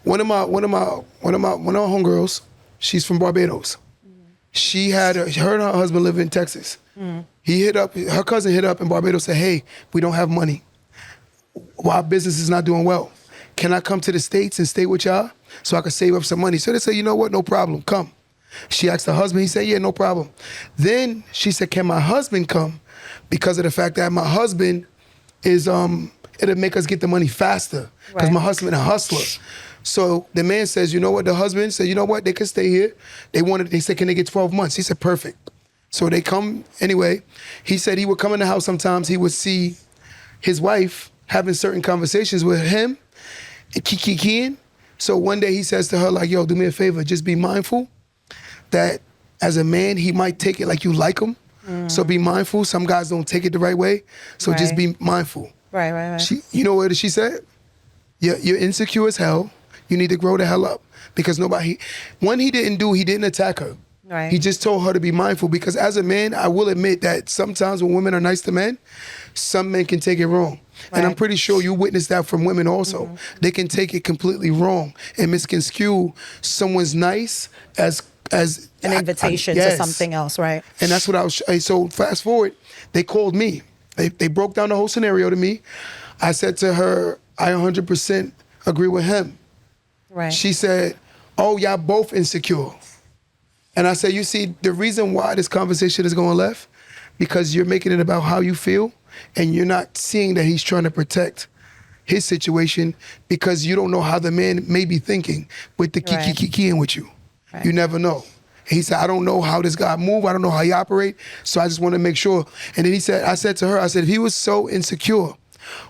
One of my homegirls, she's from Barbados. She had her and her husband live in Texas. Her cousin hit up in Barbados, said, hey, we don't have money. Our business is not doing well. Can I come to the States and stay with y'all so I can save up some money? So they said, you know what, no problem, come. She asked her husband, he said, yeah, no problem. Then she said, can my husband come? Because of the fact that my husband is, it'll make us get the money faster because my husband a hustler. So the man says, you know what, the husband said, you know what, they can stay here. They said, can they get 12 months? He said, perfect. So they come anyway. He said he would come in the house sometimes, he would see his wife having certain conversations with him and kikiing. So one day he says to her, like, yo, do me a favor, just be mindful that as a man, he might take it like you like him. So be mindful. Some guys don't take it the right way. So just be mindful. Right. You know what she said? You're insecure as hell. You need to grow the hell up. Because he didn't attack her. Right. He just told her to be mindful because as a man, I will admit that sometimes when women are nice to men, some men can take it wrong. Right. And I'm pretty sure you witnessed that from women also. They can take it completely wrong and misconstrue someone's nice as an invitation to something else, right? And that's what I was, so fast forward, they called me. They broke down the whole scenario to me. I said to her, I 100% agree with him. Right. She said, oh, y'all both insecure. And I said, you see, the reason why this conversation is going left, because you're making it about how you feel, and you're not seeing that he's trying to protect his situation because you don't know how the man may be thinking with the kikiing with you. Right. You never know. He said, I don't know how this guy move. I don't know how he operate. So I just want to make sure. And then I said to her, if he was so insecure,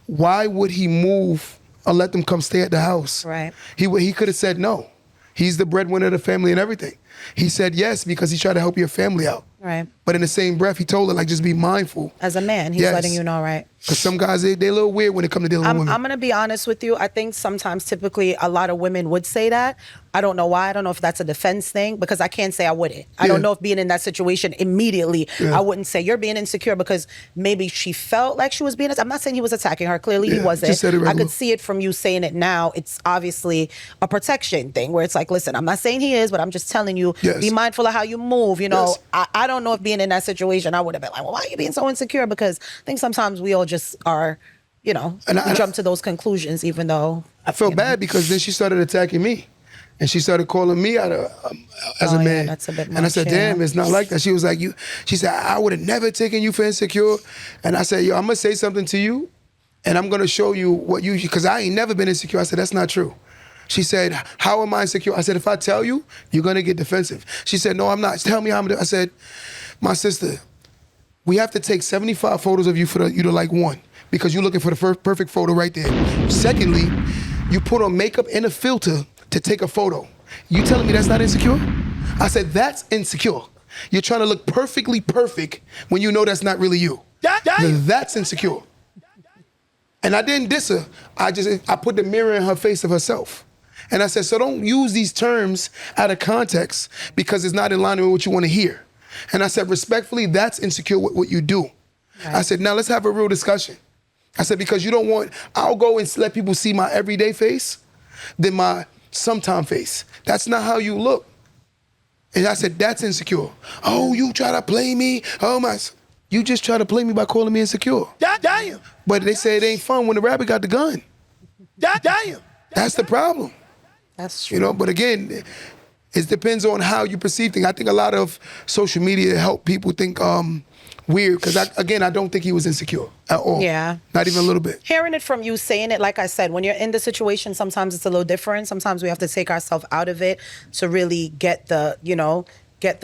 why would he move or let them come stay at the house? Right. He could have said no. He's the breadwinner of the family and everything. He said yes because he tried to help your family out. Right. But in the same breath, he told her, like, just be mindful. As a man, he's letting you know, right? Because some guys, they're a little weird when it comes to dealing with women. I'm going to be honest with you. I think sometimes, typically, a lot of women would say that. I don't know why. I don't know if that's a defense thing, because I can't say I wouldn't. I don't know if being in that situation immediately, I wouldn't say you're being insecure because maybe she felt like she was being. I'm not saying he was attacking her. Clearly, he wasn't. Just said it I could see it from you saying it now. It's obviously a protection thing where it's like, listen, I'm not saying he is, but I'm just telling you, be mindful of how you move. You know, I don't know if being in that situation, I would have been like, well, why are you being so insecure? Because I think sometimes we all just are, you know, we jump to those conclusions, even though. I felt bad because then she started attacking me. And she started calling me out as a man. That's a bit much, and I said, damn, it's not like that. She was like, she said, I would have never taken you for insecure. And I said, yo, I'm going to say something to you, and I'm going to show you what because I ain't never been insecure. I said, that's not true. She said, how am I insecure? I said, if I tell you, you're going to get defensive. She said, no, I'm not. Tell me how I'm. I said, my sister, we have to take 75 photos of you for you to like one, because you're looking for the first perfect photo right there. Secondly, you put on makeup and a filter to take a photo. You telling me that's not insecure? I said, that's insecure. You're trying to look perfectly perfect when you know that's not really you. That's insecure. And I didn't diss her. I put the mirror in her face of herself. And I said, so don't use these terms out of context because it's not in line with what you want to hear. And I said, respectfully, that's insecure with what you do. Right. I said, now let's have a real discussion. I said, because I'll go and let people see my everyday face than my sometime face. That's not how you look. And I said, that's insecure. Oh, you try to play me? Oh my, you just try to play me by calling me insecure. Damn. But they say it ain't fun when the rabbit got the gun. Damn. That's the problem. That's true. You know, but again, it depends on how you perceive things. I think a lot of social media help people think weird, because I don't think he was insecure at all. Yeah. Not even a little bit. Hearing it from you, saying it, like I said, when you're in the situation, sometimes it's a little different. Sometimes we have to take ourselves out of it to really get the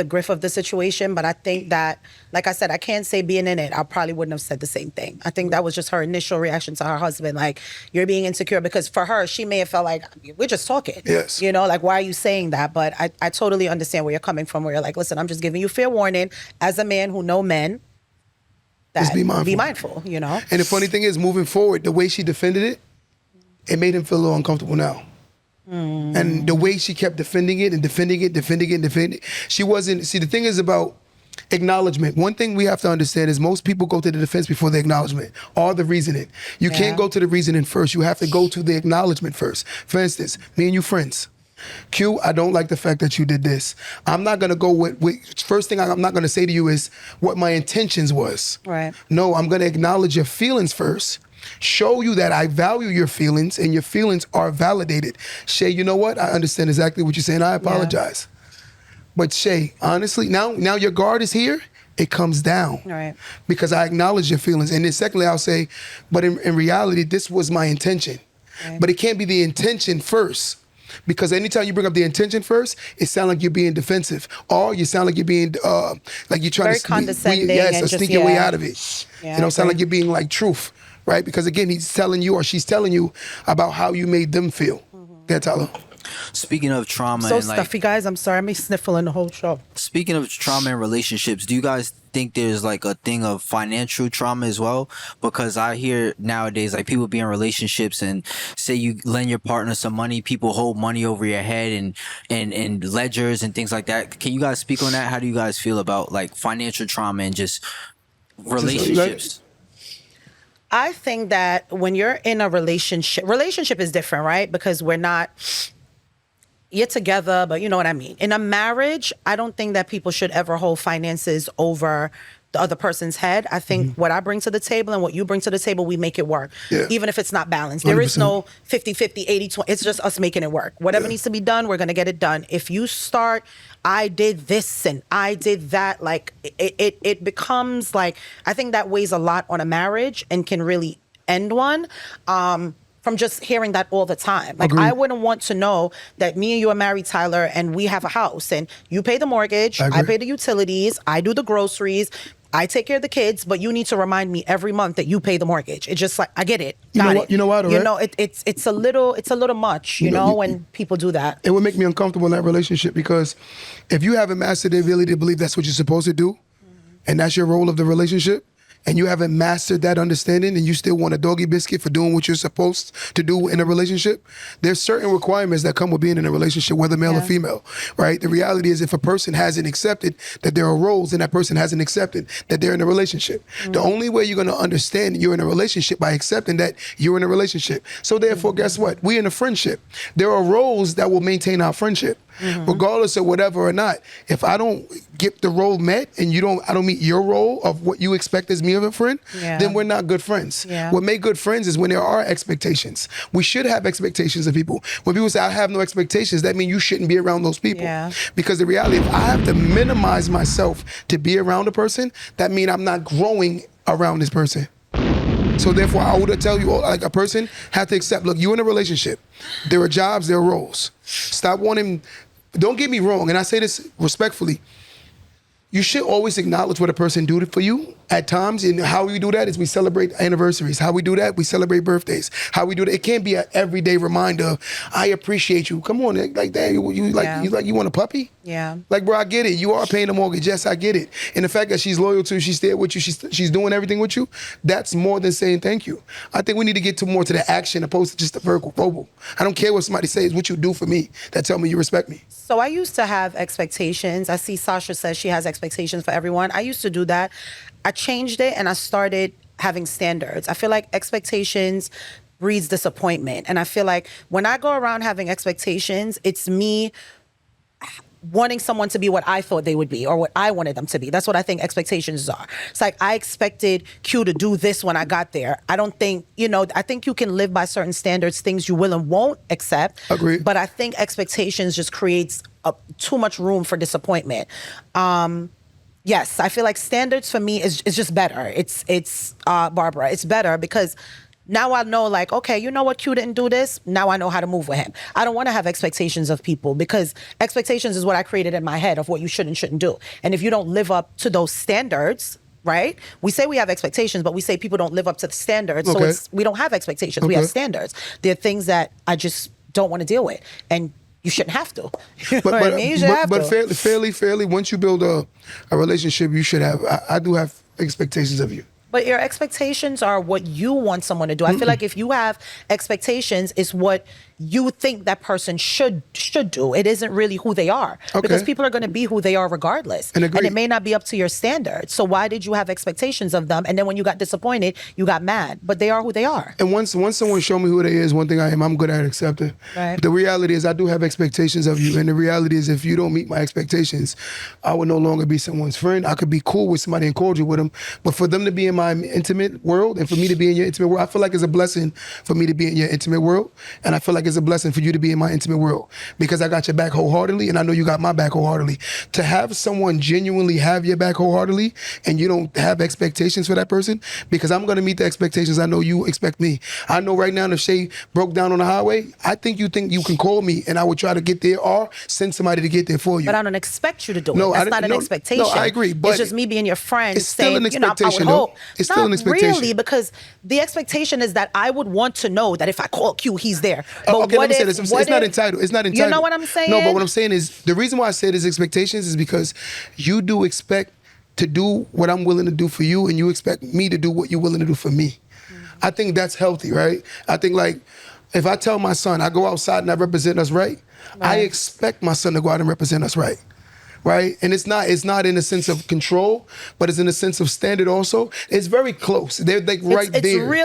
grip of the situation. But I think that, like I said, I can't say being in it, I probably wouldn't have said the same thing. I think that was just her initial reaction to her husband, like, you're being insecure, because for her, she may have felt like, we're just talking. Yes. You know, like, why are you saying that? But I totally understand where you're coming from, where you're like, listen, I'm just giving you fair warning as a man who know men. Just be mindful, you know? And the funny thing is, moving forward, the way she defended it made him feel a little uncomfortable now. And the way she kept defending it, she wasn't, see, the thing is about Acknowledgement. One thing we have to understand is most people go to the defense before the acknowledgement or the reasoning. You can't go to the reasoning first. You have to go to the acknowledgement first. For instance, me and you friends. Q, I don't like the fact that you did this. I'm not going to go with first thing I'm not going to say to you is what my intentions was. Right. No, I'm going to acknowledge your feelings first. Show you that I value your feelings and your feelings are validated. Shay, you know what? I understand exactly what you're saying. I apologize. But Shay, honestly, now your guard is here. It comes down. Right. Because I acknowledge your feelings. And then secondly, I'll say, but in reality, this was my intention. Right. But it can't be the intention first. Because anytime you bring up the intention first, it sounds like you're being defensive, or you sound like you're being like you're trying Very to condescending yes, and or just, sneak your way out of it. Yeah, You know, sound like you're being like truth, right? Because again, he's telling you or she's telling you about how you made them feel. Yeah, Tyler. Speaking of trauma So and stuffy, guys. I'm sorry. I'm sniffling the whole show. speaking of trauma and relationships, do you guys think there's like a thing of financial trauma as well? Because I hear nowadays like people be in relationships and say you lend your partner some money, people hold money over your head and ledgers and things like that. Can you guys speak on that? How do you guys feel about like financial trauma and just relationships? I think that when you're in a relationship is different, right? Because you're together, but you know what I mean. In a marriage, I don't think that people should ever hold finances over the other person's head. I think what I bring to the table and what you bring to the table, we make it work. Yeah. Even if it's not balanced. There is 100%. no 50-50, 80-20. It's just us making it work. Whatever needs to be done, we're going to get it done. If you start, I did this and I did that, like it becomes like, I think that weighs a lot on a marriage and can really end one. From just hearing that all the time. Like, Agreed. I wouldn't want to know that me and you are married, Tyler, and we have a house, and you pay the mortgage, I pay the utilities, I do the groceries, I take care of the kids, but you need to remind me every month that you pay the mortgage. It's just like, I get it. You know Got what- it. you know what, You right? know, it's a little much, you know, when people do that. It would make me uncomfortable in that relationship because if you haven't mastered the ability to believe that's what you're supposed to do, and that's your role of the relationship, and you haven't mastered that understanding and you still want a doggy biscuit for doing what you're supposed to do in a relationship, there's certain requirements that come with being in a relationship, whether male or female, right? The reality is if a person hasn't accepted that there are roles and that person hasn't accepted that they're in a relationship, the only way you're going to understand you're in a relationship by accepting that you're in a relationship. So therefore, guess what? We in a friendship. There are roles that will maintain our friendship. Regardless of whatever or not, if I don't get the role met and I don't meet your role of what you expect as me of a friend, then we're not good friends. Yeah. What make good friends is when there are expectations. We should have expectations of people. When people say I have no expectations, that means you shouldn't be around those people. Yeah. Because the reality, if I have to minimize myself to be around a person, that means I'm not growing around this person. So therefore, I would tell you, like a person had to accept, look, you're in a relationship. There are jobs, there are roles. Stop wanting, don't get me wrong, and I say this respectfully, you should always acknowledge what a person do for you at times, and how we do that is we celebrate anniversaries. How we do that, we celebrate birthdays. How we do that, it can't be an everyday reminder of, I appreciate you. Come on, like that, you want a puppy? Yeah. Like, bro, I get it. You are paying the mortgage. Yes, I get it. And the fact that she's loyal to you, she's there with you, she's doing everything with you, that's more than saying thank you. I think we need to get more to the action opposed to just the verbal. I don't care what somebody says, what you do for me that tell me you respect me. So I used to have expectations. I see Sasha says she has expectations for everyone. I used to do that. I changed it and I started having standards. I feel like expectations breeds disappointment. And I feel like when I go around having expectations, it's me wanting someone to be what I thought they would be or what I wanted them to be. That's what I think expectations are. It's like I expected Q to do this when I got there. I don't think, I think you can live by certain standards, things you will and won't accept. Agreed. But I think expectations just creates too much room for disappointment. Yes, I feel like standards for me is just better. It's Barbara, it's better because now I know, like, okay, you know what, Q didn't do this. Now I know how to move with him. I don't want to have expectations of people because expectations is what I created in my head of what you should and shouldn't do. And if you don't live up to those standards, right? We say we have expectations, but we say people don't live up to the standards. Okay. So we don't have expectations. We have standards. There are things that I just don't want to deal with. And you shouldn't have to. You know what I mean? You shouldn't have to. Fairly, once you build a relationship, you should have, I do have expectations of you. But your expectations are what you want someone to do. I feel like if you have expectations, it's what you think that person should do. It isn't really who they are. Because people are going to be who they are regardless. And it may not be up to your standards. So why did you have expectations of them? And then when you got disappointed, you got mad. But they are who they are. And once someone show me who they is, one thing I'm good at accepting. Right. The reality is I do have expectations of you. And the reality is if you don't meet my expectations, I would no longer be someone's friend. I could be cool with somebody and cordial with them. But for them to be in my intimate world and for me to be in your intimate world, I feel like it's a blessing for me to be in your intimate world. And I feel like it's a blessing for you to be in my intimate world because I got your back wholeheartedly and I know you got my back wholeheartedly. To have someone genuinely have your back wholeheartedly and you don't have expectations for that person, because I'm going to meet the expectations I know you expect me. I know right now if Shay broke down on the highway, I think you can call me and I would try to get there or send somebody to get there for you. But I don't expect you to do it. No, That's not an expectation. No, I agree. But it's just me being your friend. It's still an expectation, I would hope. It's still an expectation. Not really, because the expectation is that I would want to know that if I call Q, he's there. But okay, let me say this. It's not entitled. It's not entitled. You know what I'm saying? No, but what I'm saying is the reason why I said is expectations is because you do expect to do what I'm willing to do for you and you expect me to do what you're willing to do for me. I think that's healthy, right? I think like if I tell my son I go outside and I represent us right, I expect my son to go out and represent us right. Right? And it's not in a sense of control, but it's in a sense of standard also. It's very close. They're like right there. It's real